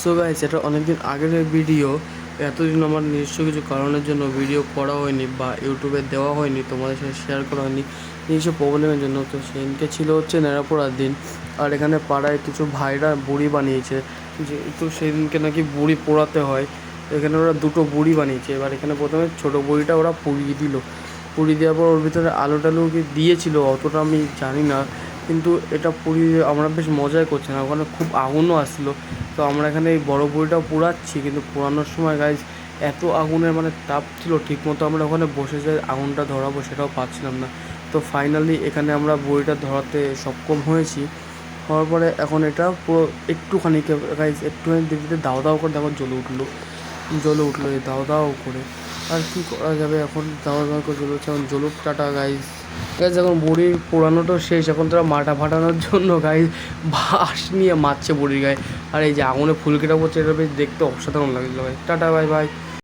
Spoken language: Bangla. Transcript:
সো গাইস, এটা অনেকদিন আগের ভিডিও। এতদিন আমার নিজস্ব কিছু কারণের জন্য ভিডিও করা হয়নি বা ইউটিউবে দেওয়া হয়নি, তোমাদের সাথে শেয়ার করা হয়নি নিজস্ব প্রবলেমের জন্য। তো সেদিনকে ছিল হচ্ছে নেড়াপোড়ার দিন, আর এখানে পাড়ায় কিছু ভাইরা বুড়ি বানিয়েছে, যেহেতু সেদিনকে নাকি বুড়ি পোড়াতে হয়। এখানে ওরা দুটো বুড়ি বানিয়েছে। এবার এখানে প্রথমে ছোটো বুড়িটা ওরা পুড়িয়ে দিল। পুড়িয়ে দেওয়ার পর ওর ভিতরে আলু টালু কি দিয়েছিল অতটা আমি জানি না, কিন্তু এটা পুড়িয়ে আমরা বেশ মজাই করছিলাম। ওখানে খুব আগুনও আসছিলো। তো আমরা এখানে এই বড় বড়িটাও পোড়াচ্ছি, কিন্তু পোড়ানোর সময় গাইজ এত আগুনের তাপ ছিল, ঠিকমতো আমরা ওখানে বসে যে আগুনটা ধরাবো সেটাও পাচ্ছিলাম না। তো ফাইনালি এখানে আমরা বড়িটা ধরাতে সক্ষম হয়েছি। হওয়ার পরে এখন এটা পুরো একটুখানি গাইজ একটুখানি দিতে দাও দাও করে দেখো জ্বলে উঠলো এই দাও দাও করে। আর কি করা যাবে, এখন দাও দাও করে জ্বলে উঠছে, এখন জ্বলুক টাটা গাইজ। এখন বুড়ির পোড়ানোটাও শেষ, এখন তারা মাটা ফাটানোর জন্য গাইজ বাঁশ নিয়ে মারছে বুড়ির গায়ে। আর এই যে আগুনে ফুলকিটা পড়ছে, এটা বেশ দেখতে অসাধারণ লাগছিল ভাই। Tata, bye bye.